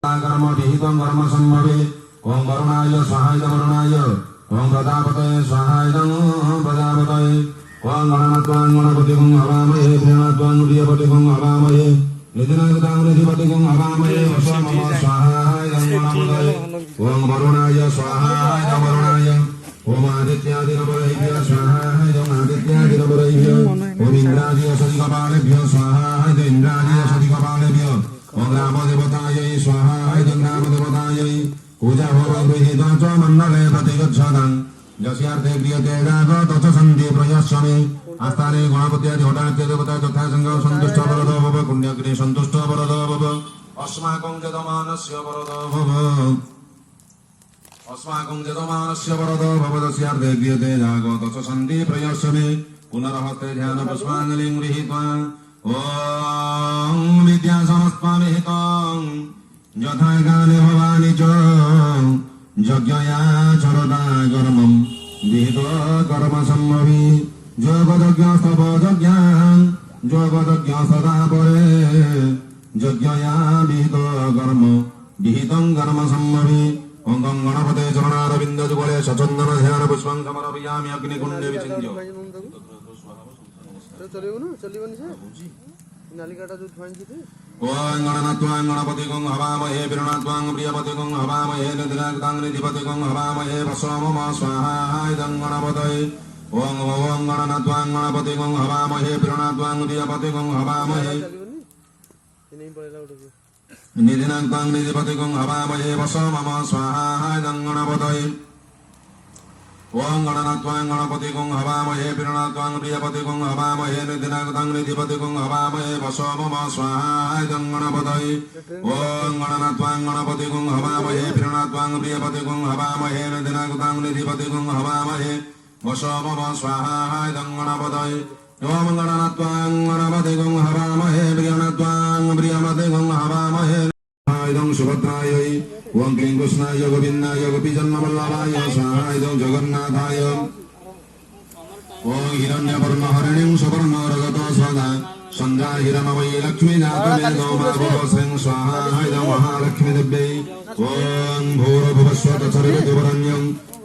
कर्म विहितं कर्म सम्भवे ओं वरुणाय स्वाहाय वरुणाय ओं प्रजापतये स्वाहाय प्रजापतये ओं गणनात्वां गणपतिं हवामहे प्रियनात्वां प्रियपतिं हवामहे निधिनागतां निधिपतिं हवामहे वसो मम स्वाहाय गणपतये ओं वरुणाय स्वाहाय वरुणाय ओम आदित्यादिनवरेभ्यः स्वाहाय आदित्यादिनवरेभ्यः ओम इंद्रादिय सदिकपालेभ्यः स्वाहाय इंद्रादिय सदिकपालेभ्यः ओम ग्रामदेवतायै स्वाहाय ग्रामदेवतायै पूजा होम गृहीता च मण्डले प्रतिगच्छतां यस्यार्थे क्रियते यागो तच्च सन्ति प्रयस्यमे आस्थाने गणपत्यादि हठात्य देवता तथा संगः सन्तुष्ट वरदो भव पुण्यग्ने सन्तुष्ट वरदो भव अस्माकं जदमानस्य वरदो भव अस्माकं जदमानस्य वरदो भव तस्यार्थे क्रियते यागो तच्च सन्ति प्रयस्यमे पुनरहस्ते ध्यान पुष्पाञ्जलिं गृहीत्वा ओम विद्या समस्पामिहितं यथा काले भवानि च यज्ञया चरता कर्मं विहितो कर्म सम्भवी जोगदज्ञस्तव यज्ञां जोगदज्ञ सदा परे यज्ञया विहितो कर्म विहितं कर्म सम्भवी ओं गणपते चरणारविन्द जुगले सचन्दन ध्यान पुष्पं समर्पयामि अग्निकुण्डे विचिन्त्य ओं गणनात्वां गणपतिं हवामहे प्रियनात्वां प्रियपतिं हवामहे निधिनागतां निधिपतिं हवामहे वसो मम स्वाहाय गणपतये ओं ओं गणनात्वां गणपतिं हवामहे प्रियनात्वां प्रियपतिं हवामहे निधिनागतां निधिपतिं हवामहे वसो मम स्वाहाय गणपतये ओं गणनात्वां गणपतिं हवामहे प्रियनात्वां प्रियपतिं हवामहे निधिनागतां निधिपतिं हवामहे वसो मम स्वाहाय गणपतये ओं गणनात्वां गणपतिं हवामहे प्रियनात्वां प्रियपतिं हवामहे निधिनागतां निधिपतिं हवामहे वसो मम स्वाहाय गणपतये ओं गणनात्वां गणपतिं हवामहे प्रियनात्वां प्रियपतिं हवामहे इदं सुभद्रायै ओं क्लीं कृष्णाय गोविन्दाय गोपीजन्मवल्लभाय स्वाहाय जगन्नाथाय ओं हिरण्यवर्णहरिणीं सुवर्णरजतो स्वदा सन्ध्याहिरमवै लक्ष्मी जातवेदो माभवश्रीं स्वाहाय महालक्ष्मीदेव्यै ओं भूर्भुवस्वतचरितवरण्यं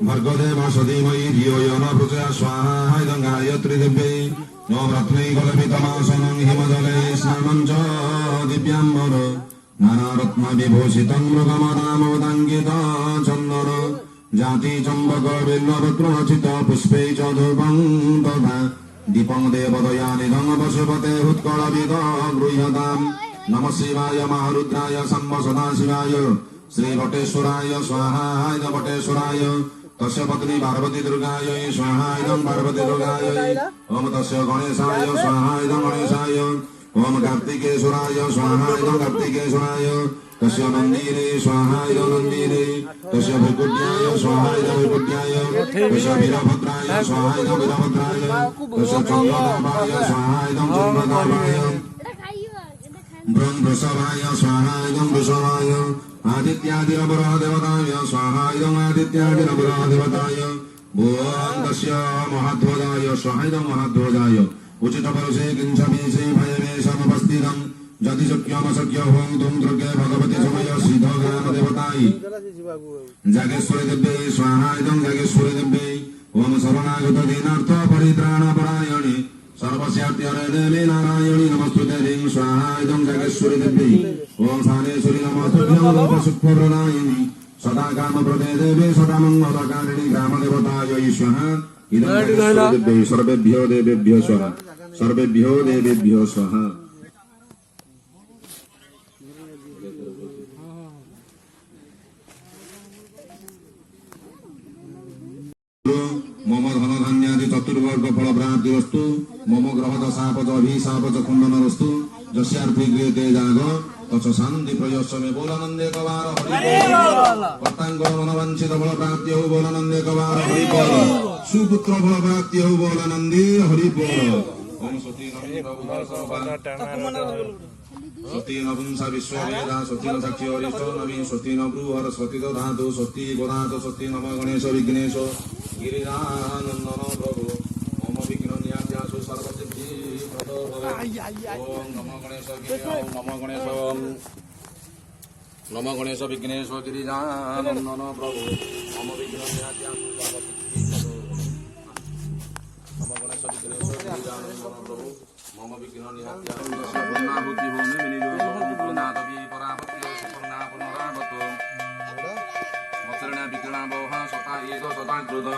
भर्गदेवस्य धीमहि धियो यो नः प्रचोदयात् स्वाहाय गायत्रीदेव्यै नो रत्नैकल्पितमासनं हिमजले स्नानं च दिव्याम्बर नानारत्नविभूषितं मृगमदामोदङ्गिता चन्दन जाति चम्बक बिल्वपत्रचित पुष्पै च धूपं तथा दीपं देवदयानिधं पशुपते उत्कलविदो गृह्यतां नमः शिवाय महारुद्राय शम्भ सदाशिवाय श्रीवटेश्वराय स्वाहाय वटेश्वराय तस्य पत्नी पार्वती दुर्गायै स्वाहाय पार्वती दुर्गायै ओम तस्य गणेशाय स्वाहाय गणेशाय ओम कार्तिकेश्वराय स्वाहाय कार्तिकेश्वराय तस्य नन्दिने स्वाहाय नन्दिने तस्य भृगुड्याय स्वाहाय भृगुड्याय तस्य वीरभद्राय स्वाहाय वीरभद्राय तस्य चन्द्रदाभाय स्वाहाय चन्द्रदाभाय ब्रह्मवृषभाय स्वाहाय वृषभाय आदित्यादिनवरः देवताय स्वाहाय आदित्यादिनवरः देवताय ओम तस्य महाध्वजाय स्वाहाय महाध्वजाय उचित परसे किंचमी श्री भयमे समवस्थितं यदि शक्यमशक्य हों तुम दुर्गे भगवती समय सिद्ध ग्राम देवताय जागेश्वरी देव्यै स्वाहाय जागेश्वरी देव्यै ओम शरणागत दीनार्थ परित्राण परायणे सर्वस्यार्थे देवी नारायणी नमस्तुते ह्रीं स्वाहाय जागेश्वरी देव्यै ओम स्थानेश्वरी नमस्तुभ्यं लोकसुखप्रदायिनी सदा कामप्रदे देवी सदा मंगलकारिणी ग्राम देवतायै स्वाहा इदं सर्वेभ्यो देवेभ्यो स्वाहा सर्वेभ्यो देवेभ्यो स्वाहा मम धन धान्यादि चतुर्वर्ग फल प्राप्तिरस्तु मम ग्रह दशापच अभिशापच खण्डनरस्तु यस्यार्थे क्रियते याग तच्च शान्ति प्रयस्यमे बोलानन्दे कवार हरि पतांग मनवांछित फल प्राप्त्यौ बोलानन्दे कवार हरि बोल सुपुत्र फल प्राप्त्यौ बोलानन्दे हरि बोल ओम सती न पुंसा विश्ववेदा सती न साक्षी हरिष्ठ नवी सती न ब्रूहर सती धातु सती गोधात सती नम गणेश विघ्नेश गिरिजानंदन प्रभु मम विघ्न नियासु सर्वसिद्धि प्रदो भव ओम नमो गणेश ओम नमो गणेश नम गणेश विघ्नेश गिरिजानंदन प्रभु मम विघ्न नम गणेश विघ्नेश गिरिजानंदन प्रभु मम विघ्न पूर्णाहुति भूमि विनियोगनादवी परावत्य सुपर्णा पुनरावत वत्सरणा विक्रणा बोहा सता एक सता कृत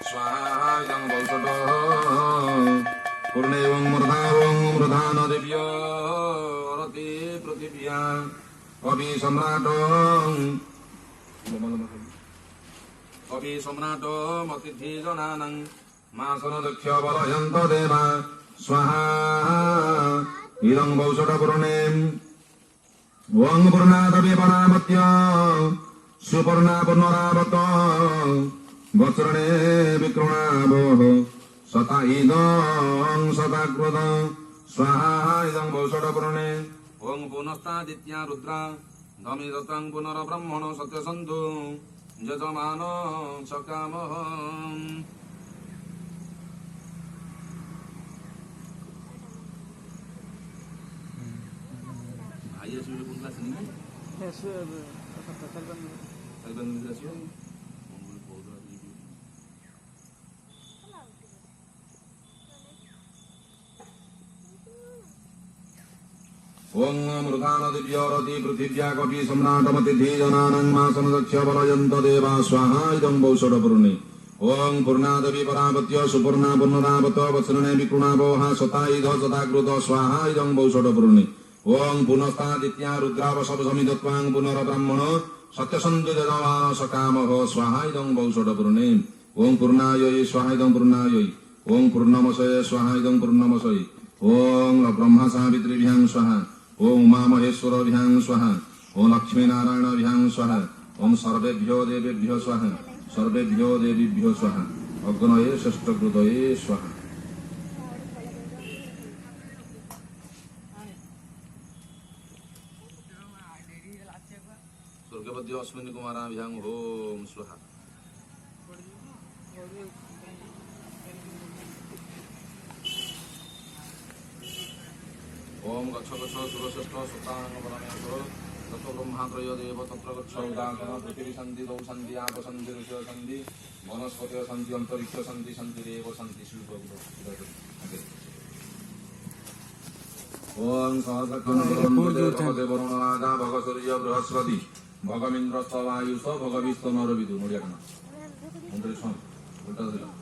स्वाहा इदं वौषट पूर्णेवं मृधान देव्य रति पृथिव्या कवि सम्राट मतिथि जनानं मासन दक्ष बलयन्त देवा स्वाहा इदं वौषटपूर्णे वं पूर्णादपि परावत्य सुपर्णा पुनरावत वत्सरणे विक्रणावोः सता इदं सताकृत स्वाहा इदं वौषटपूर्णे ओं पुनस्तादित्या रुद्रा धमिरतं पुनर्ब्रह्मण सत्यसन्धु यजमान सकामः भाई असुर कौन क्लास नहीं है ओं मृधान दिव्यरति पृथिव्या कपि सम्राट मतिथि जनानं मासन दक्ष बलयन्त देवा स्वाहा इदं वौषटपूर्णे ओं पूर्णादपि परावत्य सुपर्णा पुनरावत वत्सरणे विकृणावोः सता इद सताकृत स्वाहा इदं वौषटपूर्णे ओं पुनस्तादित्या रुद्रावसमिदत्वां पुनर्ब्रह्मण सत्यसन्धु यजमान सकामः स्वाहा इदं वौषटपूर्णे ओं पूर्णायै स्वाहा इदं पूर्णायै ओं पूर्णमसये स्वाहा इदं पूर्णमसये ओं ब्रह्मा सावित्रीभ्यां स्वाहा ओं उमा महेश्वरभ्यां स्वाहा ओं लक्ष्मीनारायणभ्यां स्वाहा ओं सर्वेभ्यो देवेभ्यो स्वाहा सर्वेभ्यो देवीभ्यो स्वाहा अग्नये षष्ठकृतये स्वाहा दुर्गपद्य अश्विनी कुमाराभ्यां ओं स्वाहा ओम गच्छ गच्छ सुरश्रेष्ठ सुतानं परमेश्वर ततो ब्रह्मात्रय देव तत्र गच्छ उदासन पृथिवी सन्ति दौ सन्ति आप सन्ति ऋषय सन्ति वनस्पतय सन्ति अंतरिक्ष सन्ति सन्तिरेव सन्ति शिल्प ओम सहस्रकन्ते वरुण राजा भग सूर्य बृहस्पति भगमिन्द्रस्थ वायुष भगविस्तो नरविदु नोडिया कना मुंडेश्वर उल्टा दिला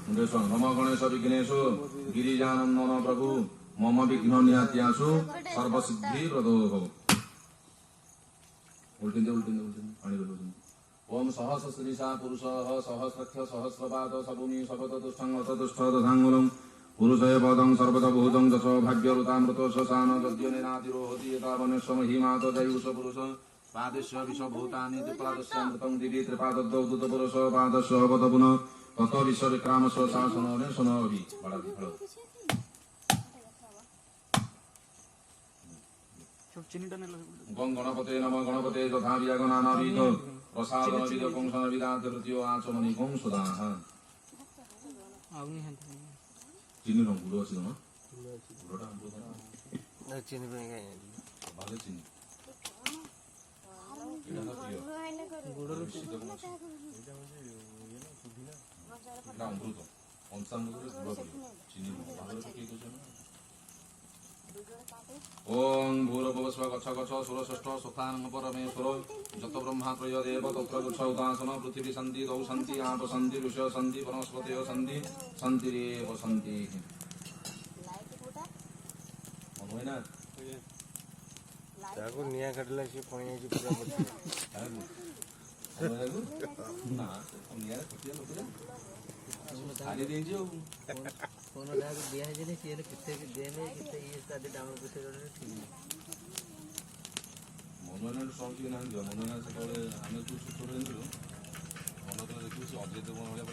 मुंडेश्वर नम गणेश विघ्नेश गिरिजानंदन प्रभु मम विघ्न नियात्यासु सर्वसिद्धि प्रदो भव उल्टिंदे पानी बोलो ओम सहस्रशीर्षा पुरुषः सहस्रक्ष सहस्रपाद सबुनि सबततुष्टं अततुष्ट दधांगुलं पुरुषय पदं सर्वतभूतं दश भाग्यरुतामृत शशान गद्यनेनातिरोहति एतावनेश्व महिमात जयुष पुरुष पादस्य विषभूतानि त्रिपादस्यामृतं दिवि त्रिपादद्वौ दूतपुरुष पादस्य अवत पुनः ततो विश्वविक्रामस्य शासनने सुनोभि गं गणपते नम गणपते तथा विगणानाविद प्रसादनविद कंसनविदातृतीयो आचमनि गं सुदाः चिनी रंग गुड़ अच्छी ना गुड़टा हम बोलते हैं चीनी पे क्या है बाले चीनी ये ना पियो गुड़ रो सीधा कौन सा ना अमृत अंशान गुड़ गुड़ चीनी बाले तो क्या कुछ है ओम भूरभुवस्व गच्छ गच्छ सुरश्रेष्ठ सुखानं परमेश्वर जत ब्रह्मात्रय देव तत्र गच्छ उदासन पृथिवी सन्ति दौ सन्ति आप सन्ति ऋषय सन्ति वनस्पतय सन्ति सन्तिरेव सन्ति मनोइना ताको निया काटला से पानी आइछि पूरा बच्चा ना निया कटिया लोकरा आगे दिन जो फोन डाक दिया है जे सीएल कितने दे में कितने ये सादे डाउनलोड कर रहे ठीक मनोइना सॉन्ग की ना जो मनोइना से पहले हमें कुछ छोड़ देंगे मन तो देखिए अजय देव वाला